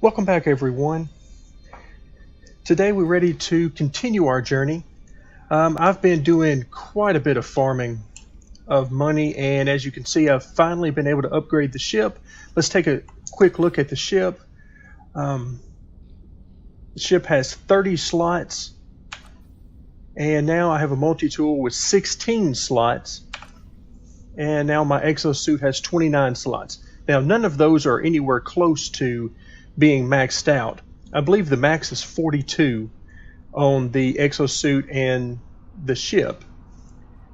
Welcome back, everyone. Today we're ready to continue our journey. I've been doing quite a bit of farming of money, and as you can see, I've finally been able to upgrade the ship. Let's take a quick look at the ship. The ship has 30 slots, and now I have a multi-tool with 16 slots, and now my exosuit has 29 slots. Now, none of those are anywhere close to being maxed out. I believe the max is 42 on the exosuit and the ship.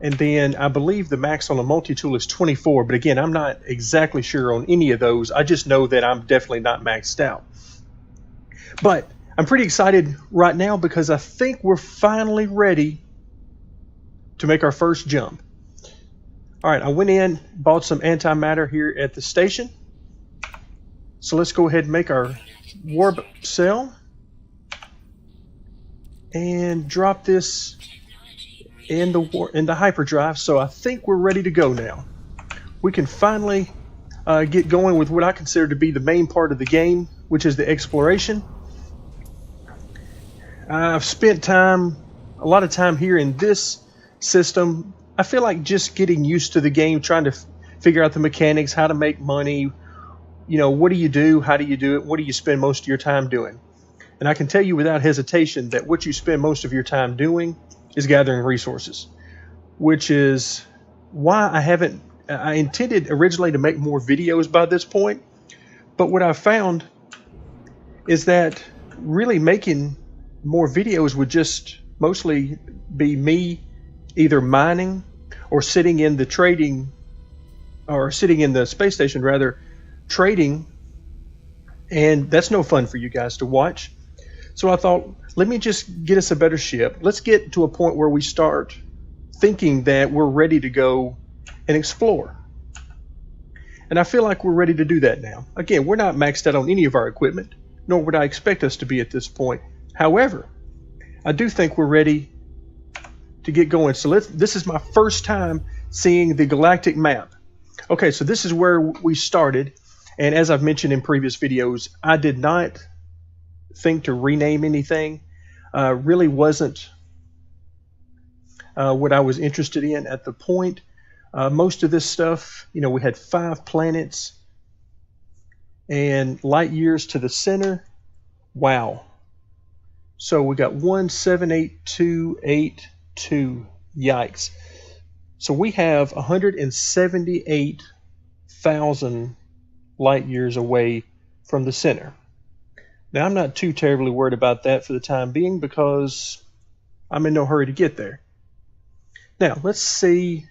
And then I believe the max on the multi-tool is 24, but again, I'm not exactly sure on any of those. I just know that I'm definitely not maxed out. But I'm pretty excited right now because I think we're finally ready to make our first jump. All right, I went in, bought some antimatter here at the station. So let's go ahead and make our warp cell and drop this in the hyperdrive. So I think we're ready to go now. We can finally get going with what I consider to be the main part of the game, which is the exploration. I've spent a lot of time here in this system. I feel like just getting used to the game, trying to figure out the mechanics, how to make money. You know, what do you do? How do you do it? What do you spend most of your time doing? And I can tell you without hesitation that what you spend most of your time doing is gathering resources, which is why I intended originally to make more videos by this point. But what I found is that really making more videos would just mostly be me either mining or sitting in the space station rather, trading, and that's no fun for you guys to watch. So I thought, let me just get us a better ship. Let's get to a point where we start thinking that we're ready to go and explore. And I feel like we're ready to do that now. Again, we're not maxed out on any of our equipment, nor would I expect us to be at this point. However, I do think we're ready to get going. So this is my first time seeing the galactic map. Okay, so this is where we started. And as I've mentioned in previous videos, I did not think to rename anything. Really wasn't what I was interested in at the point. Most of this stuff, you know, we had 5 planets and light years to the center. Wow. So we got 178,282. Yikes. So we have 178,000 light years away from the center. Now, I'm not too terribly worried about that for the time being because I'm in no hurry to get there. Now, let's see.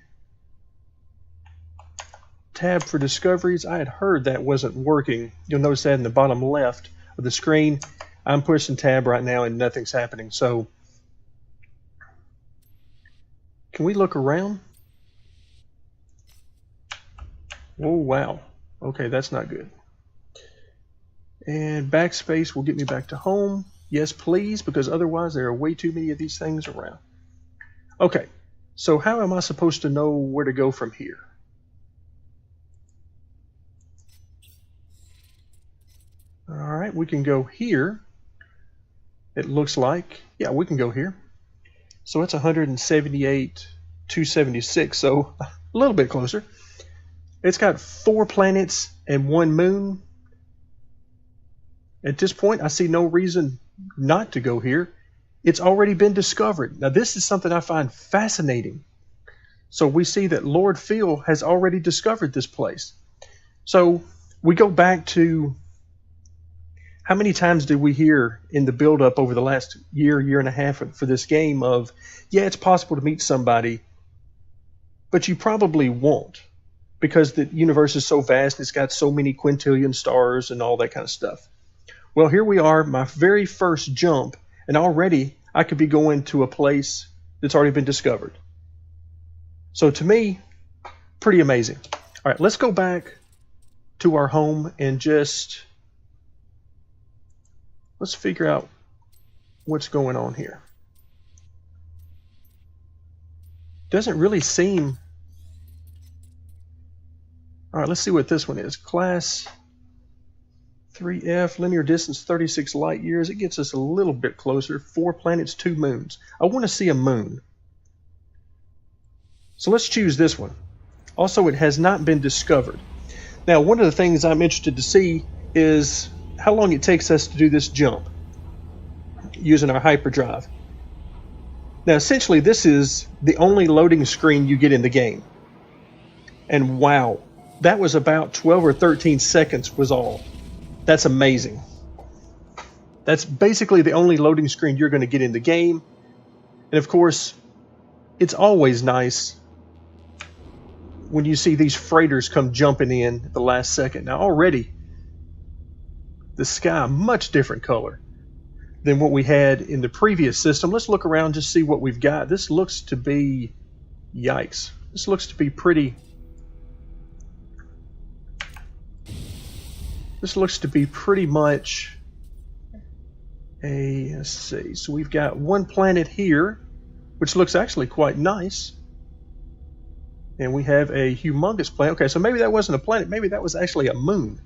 Tab for discoveries. I had heard that wasn't working. You'll notice that in the bottom left of the screen. I'm pushing tab right now and nothing's happening. So, can we look around? Oh, wow. Okay, that's not good. And backspace will get me back to home. Yes, please, because otherwise there are way too many of these things around. Okay, so how am I supposed to know where to go from here? All right, we can go here. It looks like, yeah, we can go here. So it's 178,276, so a little bit closer. It's got 4 planets and 1 moon. At this point, I see no reason not to go here. It's already been discovered. Now, this is something I find fascinating. So we see that Lord Phil has already discovered this place. So we go back to how many times did we hear in the build-up over the last year and a half for this game of, yeah, it's possible to meet somebody, but you probably won't. Because the universe is so vast, it's got so many quintillion stars and all that kind of stuff. Well, here we are, my very first jump, and already I could be going to a place that's already been discovered. So to me, pretty amazing. All right, let's go back to our home and just let's figure out what's going on here. Doesn't really seem... All right, let's see what this one is. Class 3F, linear distance 36 light years. It gets us a little bit closer. 4 planets, 2 moons. I want to see a moon. So let's choose this one. Also, it has not been discovered. Now, one of the things I'm interested to see is how long it takes us to do this jump using our hyperdrive. Now, essentially, this is the only loading screen you get in the game. And wow, that was about 12 or 13 seconds was all. That's amazing. That's basically the only loading screen you're going to get in the game. And of course, it's always nice when you see these freighters come jumping in at the last second. Now already, the sky, much different color than what we had in the previous system. Let's look around, just see what we've got. This looks to be, yikes. This looks to be pretty, this looks to be pretty much a, let's see, so we've got one planet here, which looks actually quite nice. And we have a humongous planet. Okay, so maybe that wasn't a planet. Maybe that was actually a moon.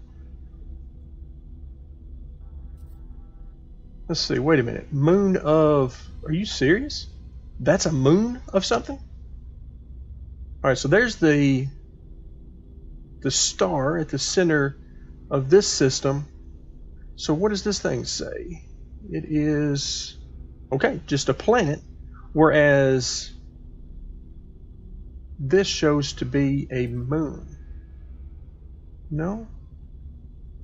Let's see, wait a minute. Moon of, are you serious? That's a moon of something? All right, so there's the star at the center of this system. So what does this thing say? It is, okay, just a planet, whereas this shows to be a moon. No?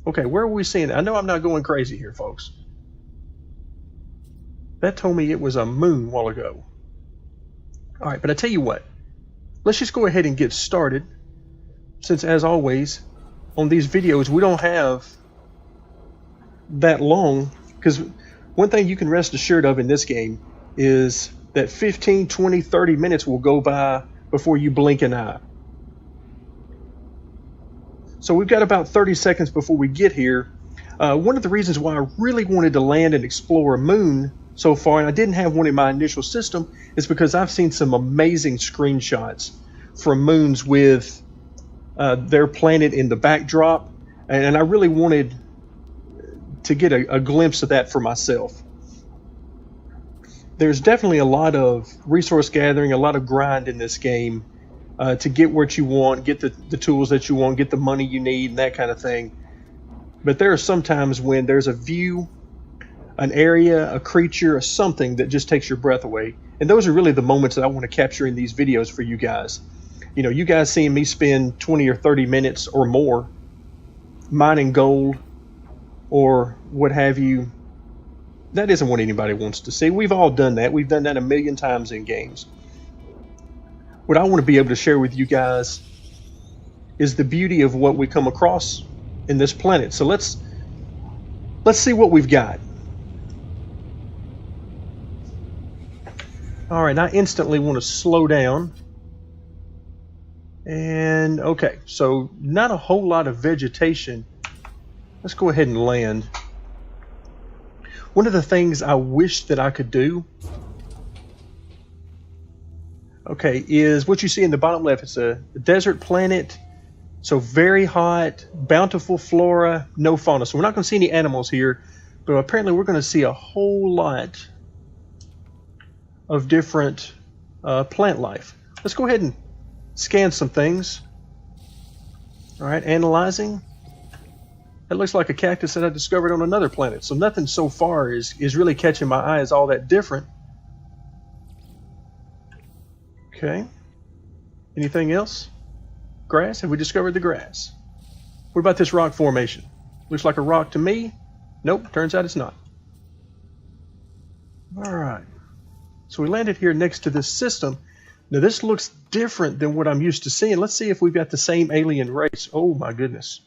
Okay, where are we seeing it? I know I'm not going crazy here, folks. That told me it was a moon a while ago. All right, but I tell you what. Let's just go ahead and get started. Since, as always, on these videos, we don't have that long. Because one thing you can rest assured of in this game is that 15, 20, 30 minutes will go by before you blink an eye. So we've got about 30 seconds before we get here. One of the reasons why I really wanted to land and explore a moon so far, and I didn't have one in my initial system, is because I've seen some amazing screenshots from moons with their planet in the backdrop, and I really wanted to get a glimpse of that for myself. There's definitely a lot of resource gathering, a lot of grind in this game to get what you want, get the tools that you want, get the money you need, and that kind of thing. But there are some times when there's a view, an area, a creature, or something that just takes your breath away. And those are really the moments that I want to capture in these videos for you guys. You know, you guys seeing me spend 20 or 30 minutes or more mining gold or what have you, that isn't what anybody wants to see. We've all done that. We've done that a million times in games. What I want to be able to share with you guys is the beauty of what we come across in this planet. So let's see what we've got. All right, I instantly want to slow down. And okay, so not a whole lot of vegetation. Let's go ahead and land. One of the things I wish that I could do, okay, is what you see in the bottom left. It's a desert planet, so very hot, bountiful flora, no fauna. So we're not going to see any animals here, but apparently we're going to see a whole lot of different plant life. Let's go ahead and scan some things. All right, analyzing. That looks like a cactus that I discovered on another planet. So nothing so far is really catching my eye as all that different. Okay. Anything else? Grass? Have we discovered the grass? What about this rock formation? Looks like a rock to me. Nope, turns out it's not. All right. So we landed here next to this system. Now this looks different than what I'm used to seeing. Let's see if we've got the same alien race. Oh my goodness.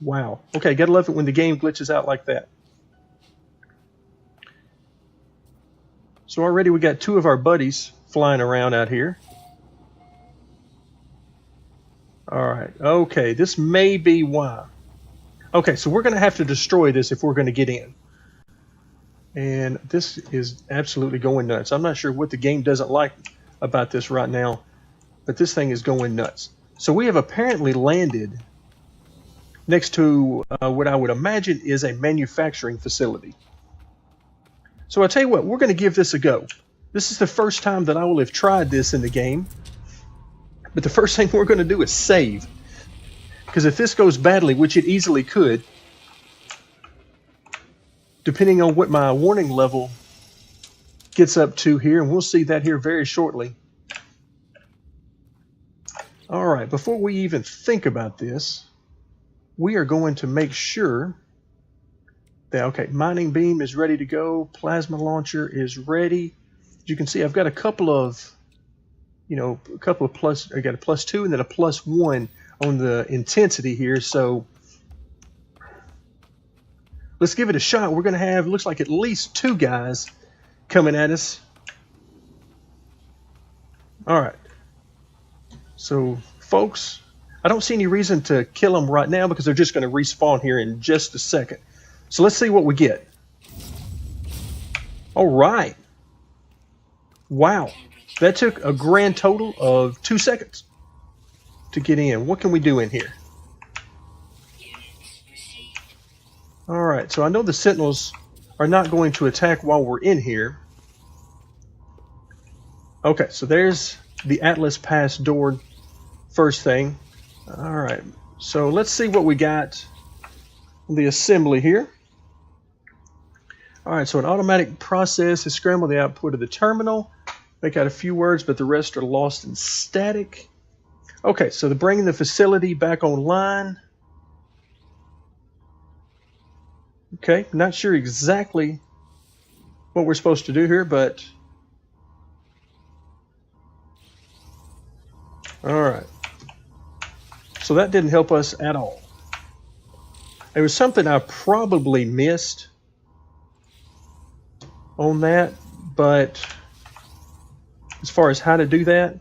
Wow. Okay, gotta love it when the game glitches out like that. So already we got 2 of our buddies flying around out here. Alright, okay, this may be why. Okay, so we're gonna have to destroy this if we're gonna get in. And this is absolutely going nuts. I'm not sure what the game doesn't like about this right now, but this thing is going nuts. So we have apparently landed next to what I would imagine is a manufacturing facility. So I'll tell you what, we're going to give this a go. This is the first time that I will have tried this in the game. But the first thing we're going to do is save. Because if this goes badly, which it easily could, depending on what my warning level gets up to here, and we'll see that here very shortly. Alright, before we even think about this, we are going to make sure that, okay, mining beam is ready to go, plasma launcher is ready. As you can see, I've got a couple of, plus, I got a +2 and then a +1 on the intensity here, so let's give it a shot. We're going to have, looks like at least 2 guys coming at us. Alright. So, folks, I don't see any reason to kill them right now because they're just going to respawn here in just a second. So let's see what we get. Alright. Wow. That took a grand total of 2 seconds to get in. What can we do in here? Alright, so I know the sentinels are not going to attack while we're in here. Okay, so there's the Atlas Pass door first thing. Alright, so let's see what we got on the assembly here. Alright, so an automatic process has scrambled the output of the terminal. Make out a few words, but the rest are lost in static. Okay, so they're bringing the facility back online. Okay, not sure exactly what we're supposed to do here, but alright. So that didn't help us at all. There was something I probably missed on that, but as far as how to do that,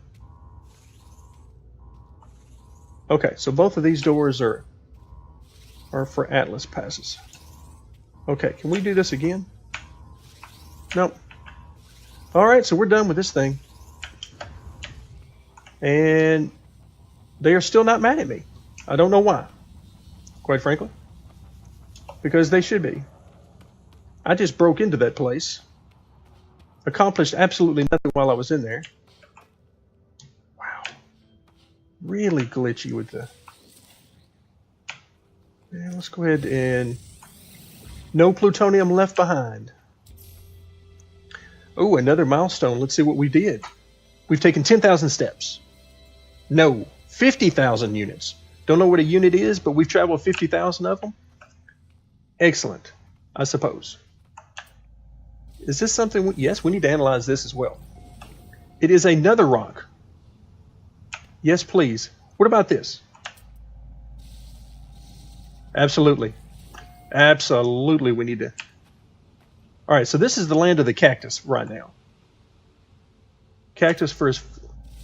okay, so both of these doors are for Atlas passes. Okay, can we do this again? Nope. Alright, so we're done with this thing. And they are still not mad at me. I don't know why, quite frankly. Because they should be. I just broke into that place. Accomplished absolutely nothing while I was in there. Wow. Really glitchy with the... Yeah, let's go ahead and... No plutonium left behind. Oh, another milestone. Let's see what we did. We've taken 10,000 steps. No, 50,000 units. Don't know what a unit is, but we've traveled 50,000 of them. Excellent, I suppose. Is this something? Yes, we need to analyze this as well. It is another rock. Yes, please. What about this? Absolutely. Absolutely, we need to. All right, so this is the land of the cactus right now. Cactus for as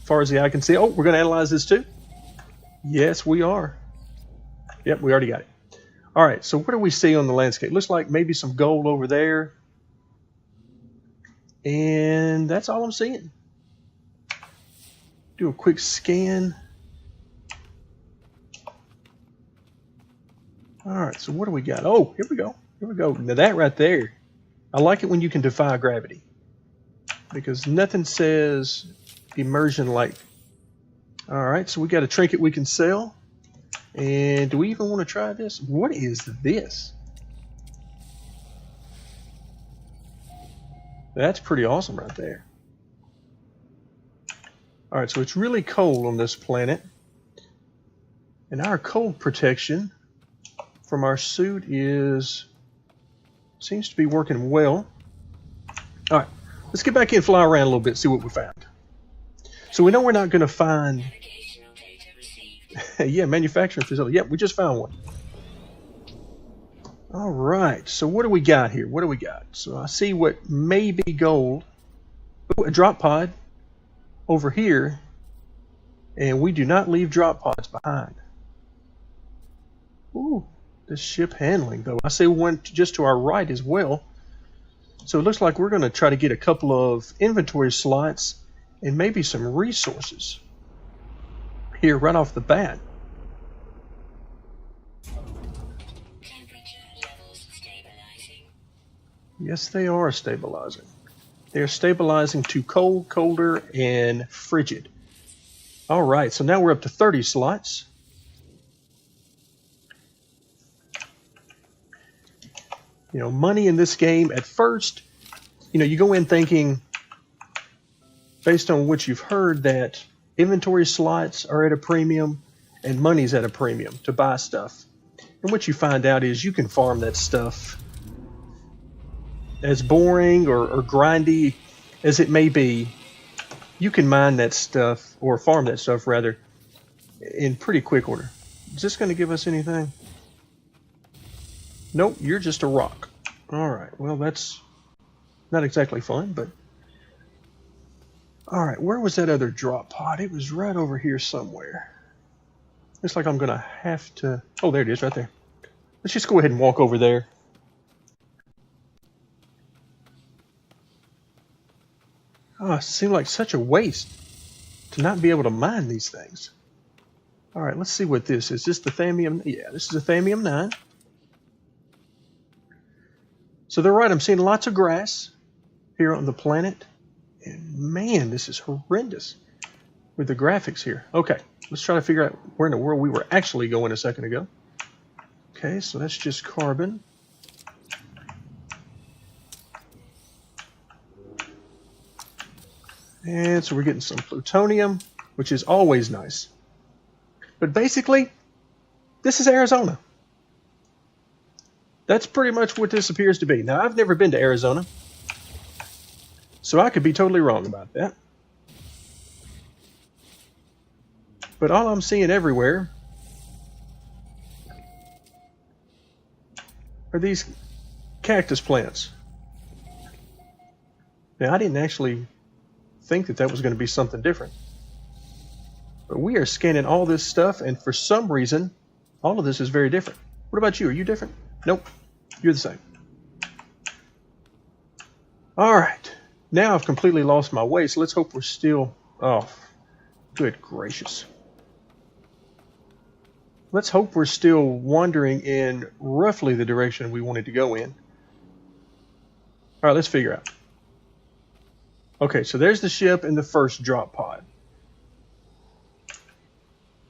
far as the eye can see. Oh, we're going to analyze this too? Yes, we are. Yep, we already got it. All right, so what do we see on the landscape? Looks like maybe some gold over there. And that's all I'm seeing. Do a quick scan. All right, so what do we got? Oh, here we go. Here we go. Now that right there, I like it when you can defy gravity. Because nothing says immersion like. All right, so we got a trinket we can sell. And do we even want to try this? What is this? That's pretty awesome right there. All right, so it's really cold on this planet. And our cold protection from our suit seems to be working well. All right, let's get back in and fly around a little bit, see what we found. So we know we're not going to find... yeah, manufacturing facility. Yep, we just found one. All right, so what do we got here? What do we got? So I see what may be gold. Ooh, a drop pod over here. And we do not leave drop pods behind. Ooh, this ship handling, though. I see one just to our right as well. So it looks like we're going to try to get a couple of inventory slots and maybe some resources here right off the bat. Yes, they are stabilizing. They're stabilizing to cold, colder, and frigid. All right, so now we're up to 30 slots. You know, money in this game, at first, you know, you go in thinking, based on what you've heard, that inventory slots are at a premium and money's at a premium to buy stuff. And what you find out is you can farm that stuff. As boring or grindy as it may be, you can mine that stuff, or farm that stuff rather, in pretty quick order. Is this going to give us anything? Nope, you're just a rock. Alright, well that's not exactly fun, but... Alright, where was that other drop pod? It was right over here somewhere. Looks like I'm going to have to... Oh, there it is, right there. Let's just go ahead and walk over there. Oh, it seemed like such a waste to not be able to mine these things. Alright, let's see what this is. Is this the Thamium? Yeah, this is a Thamium 9. So they're right, I'm seeing lots of grass here on the planet. And man, this is horrendous with the graphics here. Okay, let's try to figure out where in the world we were actually going a second ago. Okay, so that's just carbon. And so we're getting some plutonium, which is always nice. But basically, this is Arizona. That's pretty much what this appears to be. Now, I've never been to Arizona, so I could be totally wrong about that. But all I'm seeing everywhere are these cactus plants. Now, I didn't actually think that was going to be something different. But we are scanning all this stuff, and for some reason, all of this is very different. What about you? Are you different? Nope. You're the same. Alright. Now I've completely lost my way, so let's hope we're still... Oh, good gracious. Let's hope we're still wandering in roughly the direction we wanted to go in. Alright, let's figure out. Okay, so there's the ship in the first drop pod.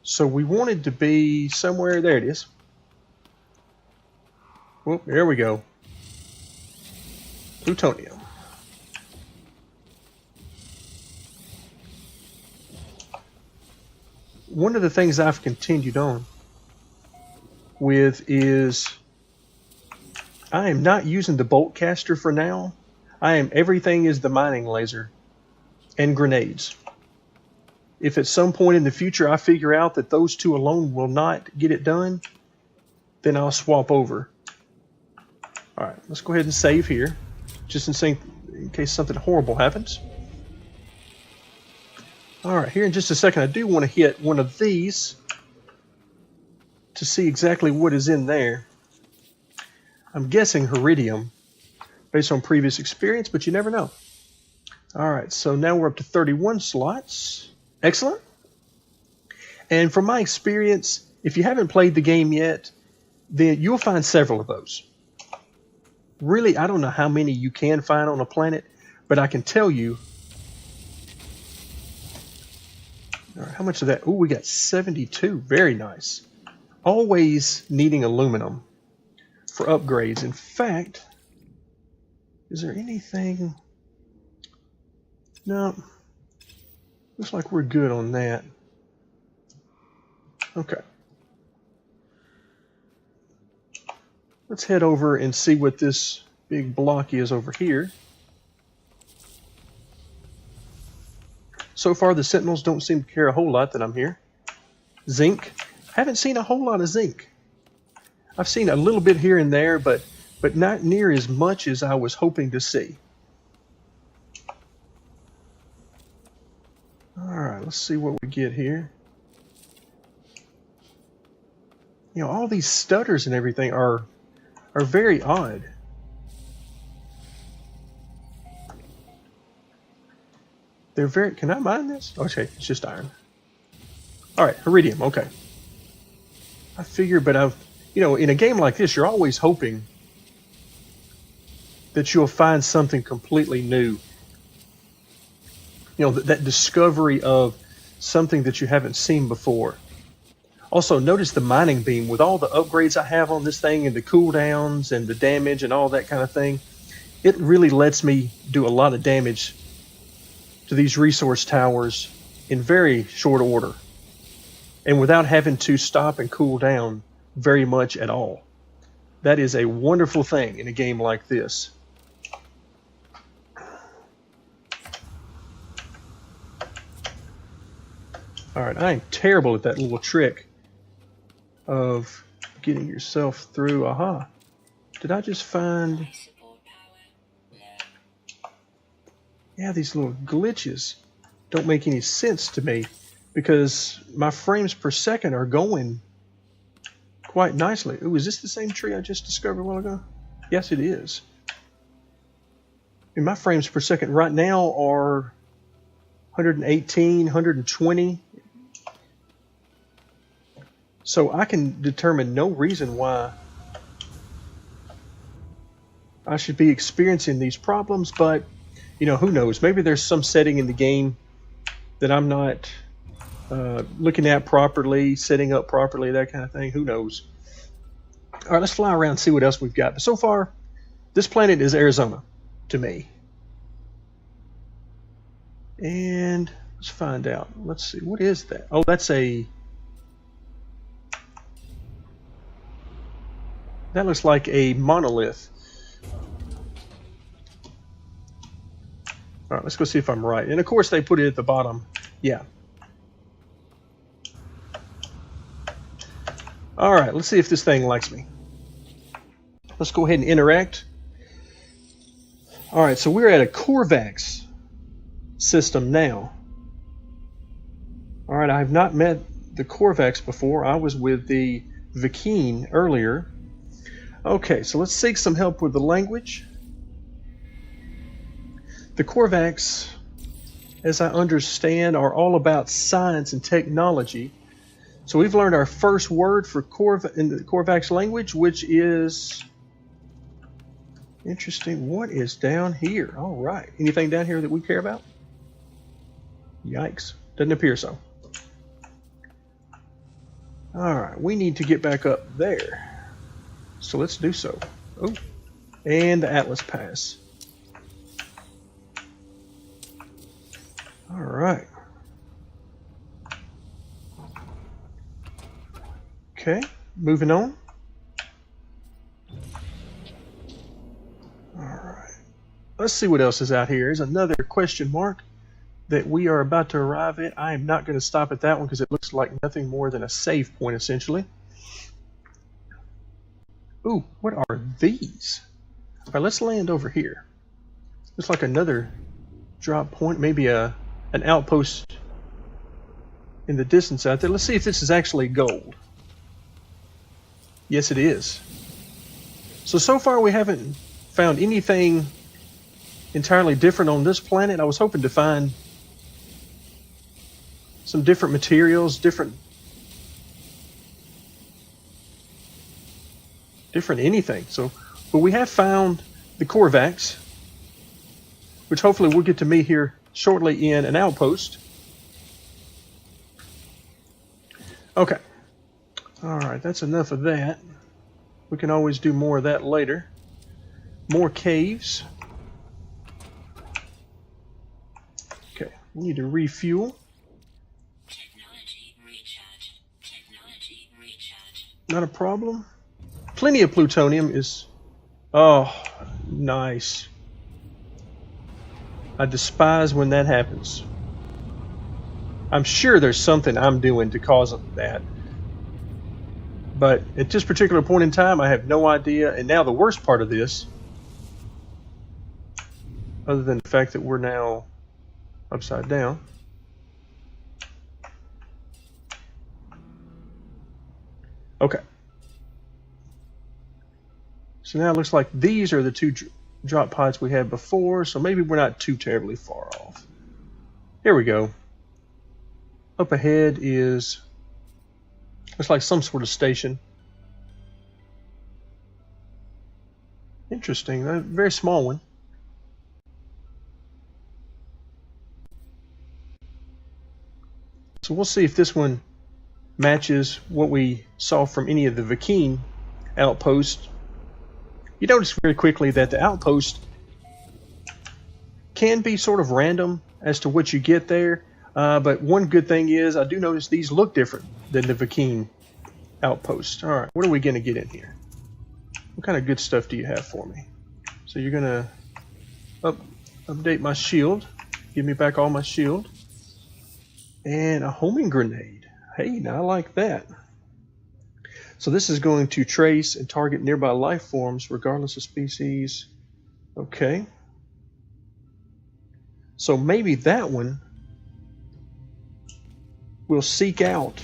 So we wanted to be somewhere... There it is. Well, there we go. Plutonium. One of the things I've continued on with is I am not using the bolt caster for now. Everything is the mining laser and grenades. If at some point in the future I figure out that those two alone will not get it done, then I'll swap over. Alright, let's go ahead and save here, just in case something horrible happens. Alright, here in just a second I do want to hit one of these to see exactly what is in there. I'm guessing heridium, based on previous experience, but you never know. Alright, so now we're up to 31 slots. Excellent. And from my experience, if you haven't played the game yet, then you'll find several of those. Really, I don't know how many you can find on a planet, but I can tell you. All right, how much of that? Oh, we got 72. Very nice. Always needing aluminum for upgrades. In fact, is there anything? No. Looks like we're good on that. Okay. Let's head over and see what this big block is over here. So far, the Sentinels don't seem to care a whole lot that I'm here. Zinc. Haven't seen a whole lot of zinc. I've seen a little bit here and there, but not near as much as I was hoping to see. Alright, let's see what we get here. You know, all these stutters and everything are very odd. They're very... Can I mine this? Okay, it's just iron. Alright, heridium, okay. I figure, but I've... You know, in a game like this, you're always hoping that you'll find something completely new. You know, that discovery of something that you haven't seen before. Also, notice the mining beam with all the upgrades I have on this thing and the cooldowns and the damage and all that kind of thing. It really lets me do a lot of damage to these resource towers in very short order and without having to stop and cool down very much at all. That is a wonderful thing in a game like this. Alright, I am terrible at that little trick of getting yourself through. Aha. Did I just find... Yeah, these little glitches don't make any sense to me because my frames per second are going quite nicely. Ooh, is this the same tree I just discovered a while ago? Yes, it is. And my frames per second right now are 118, 120. So I can determine no reason why I should be experiencing these problems, but you know, who knows? Maybe there's some setting in the game that I'm not looking at properly, setting up properly, that kind of thing. Who knows? All right, let's fly around and see what else we've got. But so far, this planet is Arizona to me. And let's find out. Let's see. What is that? Oh, that's a... That looks like a monolith. All right, let's go see if I'm right. And of course, they put it at the bottom. Yeah. All right, let's see if this thing likes me. Let's go ahead and interact. All right, so we're at a Korvax system now. All right, I have not met the Korvax before. I was with the Vikine earlier. Okay, so let's seek some help with the language. The Korvax, as I understand, are all about science and technology. So we've learned our first word for in the Korvax language, which is interesting. What is down here? All right. Anything down here that we care about? Yikes. Doesn't appear so. All right. We need to get back up there. So let's do so. Oh, and the Atlas Pass. All right. Okay, moving on. All right. Let's see what else is out here. Here's another question mark that we are about to arrive at. I am not going to stop at that one because it looks like nothing more than a save point, essentially. Ooh, what are these? All right, let's land over here. Looks like another drop point, maybe an outpost in the distance out there. Let's see if this is actually gold. Yes, it is. So far we haven't found anything entirely different on this planet. I was hoping to find some different materials, different anything. But we have found the Korvax, which hopefully we'll get to meet here shortly in an outpost. Okay. All right, that's enough of that. We can always do more of that later. More caves. Okay, we need to refuel. Technology recharge. Technology recharge. Not a problem. Plenty of plutonium is... Oh, nice. I despise when that happens. I'm sure there's something I'm doing to cause that. But at this particular point in time, I have no idea. And now the worst part of this, other than the fact that we're now upside down. Okay. So now it looks like these are the two drop pods we had before, so maybe we're not too terribly far off. Here we go. Up ahead is, looks like some sort of station. Interesting. A very small one. So we'll see if this one matches what we saw from any of the Vakeen outposts. You notice very quickly that the outpost can be sort of random as to what you get there. But one good thing is I do notice these look different than the Vakeen outpost. All right, what are we going to get in here? What kind of good stuff do you have for me? So you're going to update my shield. Give me back all my shield. And a homing grenade. Hey, now I like that. So this is going to trace and target nearby life forms regardless of species. Okay. So maybe that one will seek out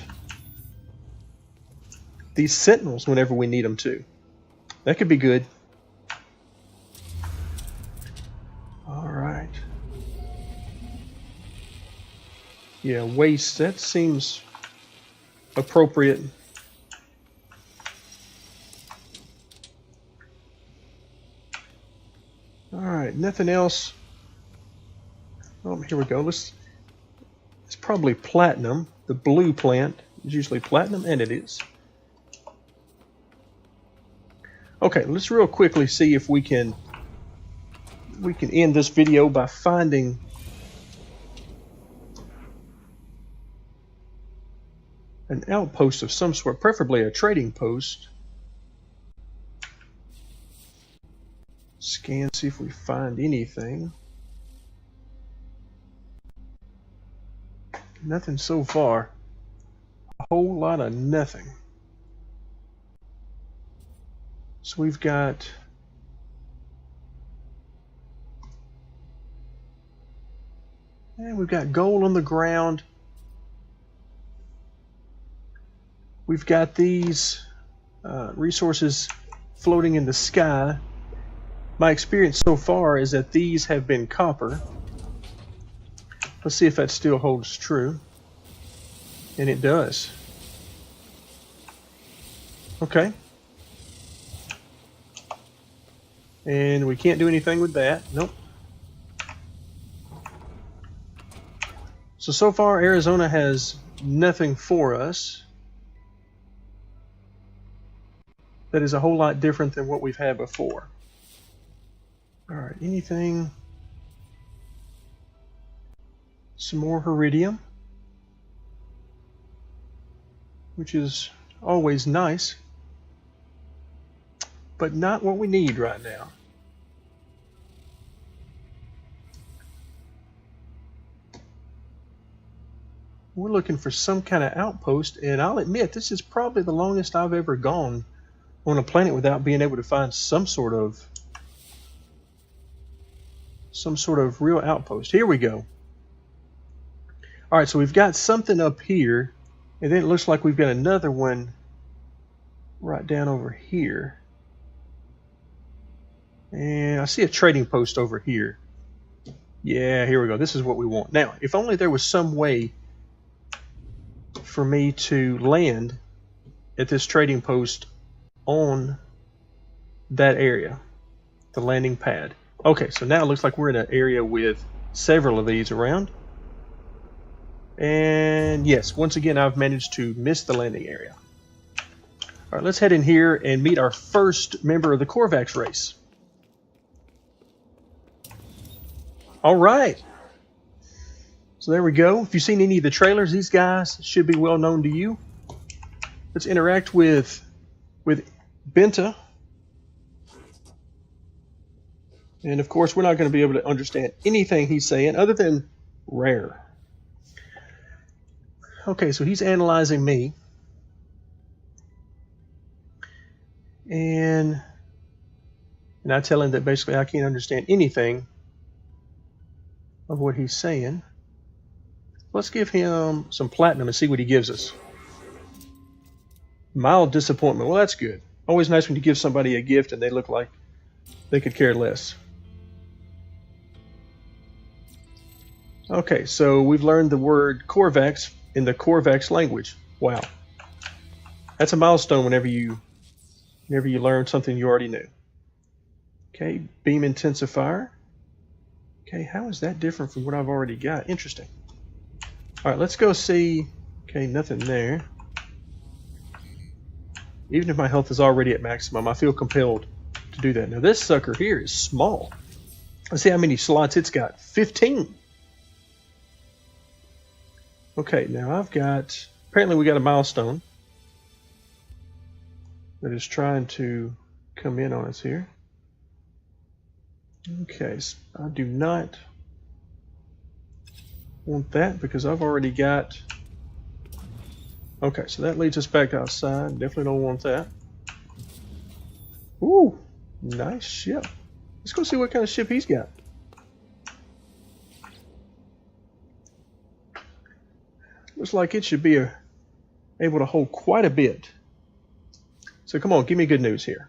these sentinels whenever we need them to. That could be good. All right. Yeah, waste, that seems appropriate. All right, nothing else. Oh, here we go. It's probably platinum. The blue plant is usually platinum, and it is. Okay, let's real quickly see if we can end this video by finding an outpost of some sort, preferably a trading post. Scan, see if we find anything. Nothing so far. A whole lot of nothing. So we've got gold on the ground. We've got these resources floating in the sky. My experience so far is that these have been copper. Let's see if that still holds true. And it does. Okay. And we can't do anything with that. Nope. So far Arizona has nothing for us. That is a whole lot different than what we've had before. Alright, anything? Some more heridium, which is always nice, but not what we need right now. We're looking for some kind of outpost, and I'll admit this is probably the longest I've ever gone on a planet without being able to find some sort of real outpost. Here we go. Alright, so we've got something up here, and then it looks like we've got another one right down over here. And I see a trading post over here. Yeah, here we go. This is what we want. Now, if only there was some way for me to land at this trading post on that area, the landing pad. Okay, so now it looks like we're in an area with several of these around. And yes, once again, I've managed to miss the landing area. All right, let's head in here and meet our first member of the Korvax race. All right. So there we go. If you've seen any of the trailers, these guys should be well known to you. Let's interact with Benta. And of course, we're not going to be able to understand anything he's saying other than rare. Okay, so he's analyzing me. And I tell him that basically I can't understand anything of what he's saying. Let's give him some platinum and see what he gives us. Mild disappointment. Well, that's good. Always nice when you give somebody a gift and they look like they could care less. Okay, so we've learned the word Korvax in the Korvax language. Wow. That's a milestone whenever you learn something you already knew. Okay, beam intensifier. Okay, how is that different from what I've already got? Interesting. All right, let's go see. Okay, nothing there. Even if my health is already at maximum, I feel compelled to do that. Now this sucker here is small. Let's see how many slots it's got. 15. Okay, now I've got, apparently we got a milestone that is trying to come in on us here. Okay, so I do not want that because I've already got. Okay, so that leads us back outside. Definitely don't want that. Ooh, nice ship. Let's go see what kind of ship he's got. Looks like it should be able to hold quite a bit. So come on, give me good news here.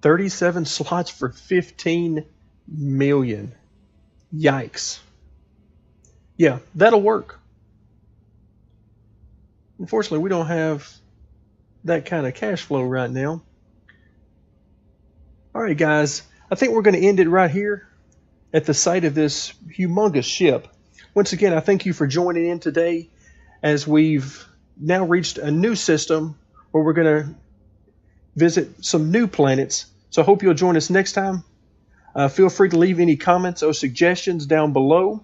37 slots for 15 million. Yikes. Yeah, that'll work. Unfortunately, we don't have that kind of cash flow right now. All right, guys, I think we're going to end it right here at the site of this humongous ship. Once again, I thank you for joining in today as we've now reached a new system where we're going to visit some new planets. So I hope you'll join us next time. Feel free to leave any comments or suggestions down below.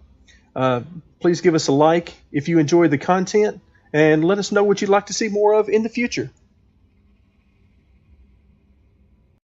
Please give us a like if you enjoyed the content, and let us know what you'd like to see more of in the future.